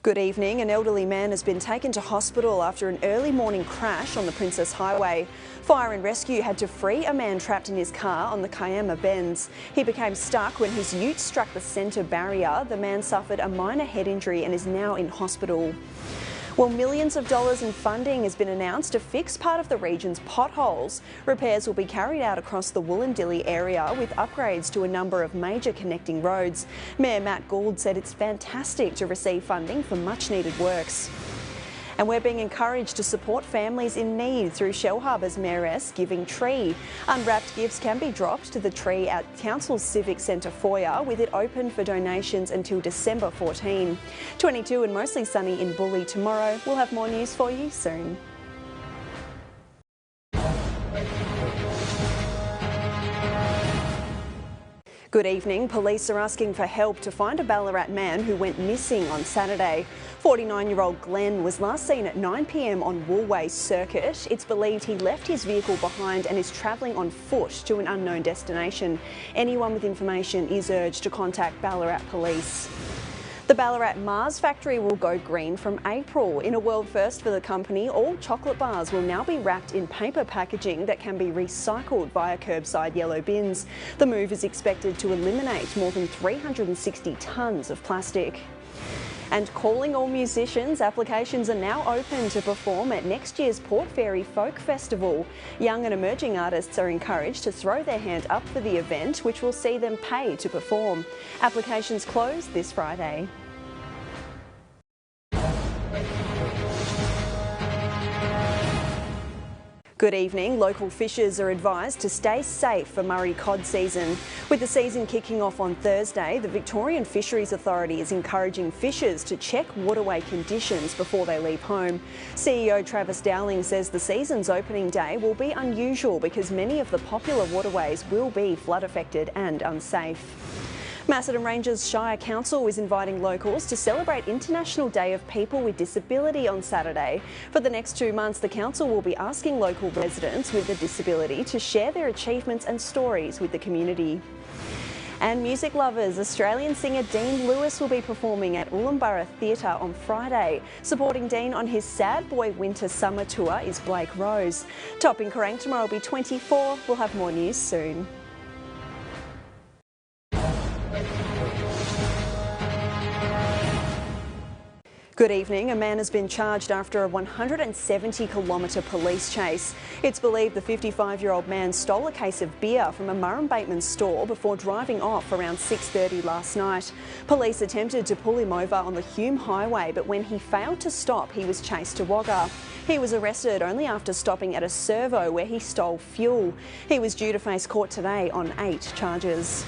Good evening. An elderly man has been taken to hospital after an early morning crash on the Princess Highway. Fire and rescue had to free a man trapped in his car on the Kiama Bends. He became stuck when his ute struck the centre barrier. The man suffered a minor head injury and is now in hospital. Well, millions of dollars in funding has been announced to fix part of the region's potholes. Repairs will be carried out across the Wollongong area with upgrades to a number of major connecting roads. Mayor Matt Gould said it's fantastic to receive funding for much needed works. And we're being encouraged to support families in need through Shellharbour's Mayoress Giving Tree. Unwrapped gifts can be dropped to the tree at Council's Civic Centre foyer, with it open for donations until December 14. 22 and mostly sunny in Bully tomorrow. We'll have more news for you soon. Good evening. Police are asking for help to find a Ballarat man who went missing on Saturday. 49-year-old Glenn was last seen at 9 p.m. on Woolway Circuit. It's believed he left his vehicle behind and is travelling on foot to an unknown destination. Anyone with information is urged to contact Ballarat Police. The Ballarat Mars factory will go green from April. In a world first for the company, all chocolate bars will now be wrapped in paper packaging that can be recycled via curbside yellow bins. The move is expected to eliminate more than 360 tonnes of plastic. And calling all musicians, applications are now open to perform at next year's Port Fairy Folk Festival. Young and emerging artists are encouraged to throw their hand up for the event, which will see them pay to perform. Applications close this Friday. Good evening. Local fishers are advised to stay safe for Murray cod season. With the season kicking off on Thursday, the Victorian Fisheries Authority is encouraging fishers to check waterway conditions before they leave home. CEO Travis Dowling says the season's opening day will be unusual because many of the popular waterways will be flood affected and unsafe. Macedon Ranges Shire Council is inviting locals to celebrate International Day of People with Disability on Saturday. For the next 2 months, the council will be asking local residents with a disability to share their achievements and stories with the community. And music lovers, Australian singer Dean Lewis will be performing at Ulamborough Theatre on Friday. Supporting Dean on his Sad Boy Winter Summer Tour is Blake Rose. Topping Kerrang tomorrow will be 24. We'll have more news soon. Good evening. A man has been charged after a 170-kilometre police chase. It's believed the 55-year-old man stole a case of beer from a Murrum Bateman store before driving off around 6:30 last night. Police attempted to pull him over on the Hume Highway, but when he failed to stop, he was chased to Wagga. He was arrested only after stopping at a servo where he stole fuel. He was due to face court today on 8 charges.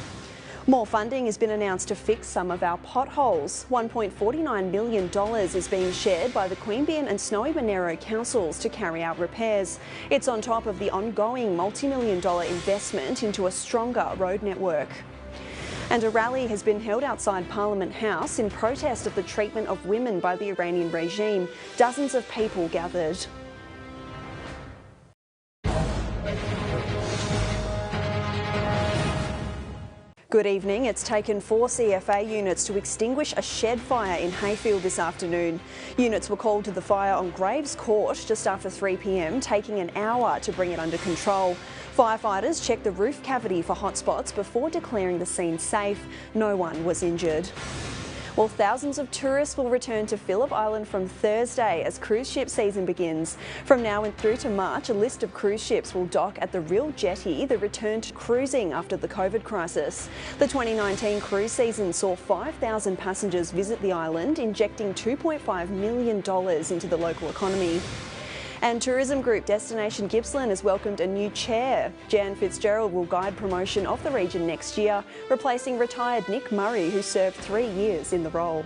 More funding has been announced to fix some of our potholes. $1.49 million is being shared by the Queanbeyan and Snowy Monero councils to carry out repairs. It's on top of the ongoing multi-million-dollar investment into a stronger road network. And a rally has been held outside Parliament House in protest of the treatment of women by the Iranian regime. Dozens of people gathered. Good evening. It's taken 4 CFA units to extinguish a shed fire in Hayfield this afternoon. Units were called to the fire on Graves Court just after 3 p.m, taking an hour to bring it under control. Firefighters checked the roof cavity for hotspots before declaring the scene safe. No one was injured. Well, thousands of tourists will return to Phillip Island from Thursday as cruise ship season begins. From now and through to March, a list of cruise ships will dock at the Real Jetty, the return to cruising after the COVID crisis. The 2019 cruise season saw 5,000 passengers visit the island, injecting $2.5 million into the local economy. And tourism group Destination Gippsland has welcomed a new chair. Jan Fitzgerald will guide promotion of the region next year, replacing retired Nick Murray, who served 3 years in the role.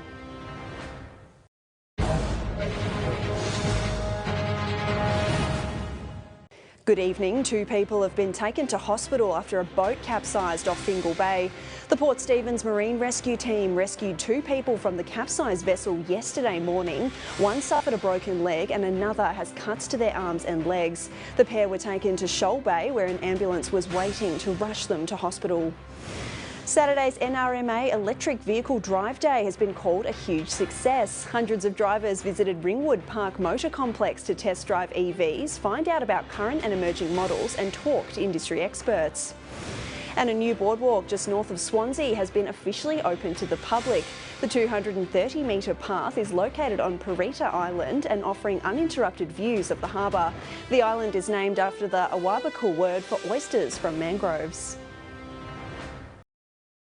Good evening. 2 people have been taken to hospital after a boat capsized off Fingal Bay. The Port Stephens Marine Rescue Team rescued 2 people from the capsized vessel yesterday morning. One suffered a broken leg and another has cuts to their arms and legs. The pair were taken to Shoal Bay, where an ambulance was waiting to rush them to hospital. Saturday's NRMA Electric Vehicle Drive Day has been called a huge success. Hundreds of drivers visited Ringwood Park Motor Complex to test drive EVs, find out about current and emerging models and talk to industry experts. And a new boardwalk just north of Swansea has been officially opened to the public. The 230-metre path is located on Parita Island and offering uninterrupted views of the harbour. The island is named after the Awabakal word for oysters from mangroves.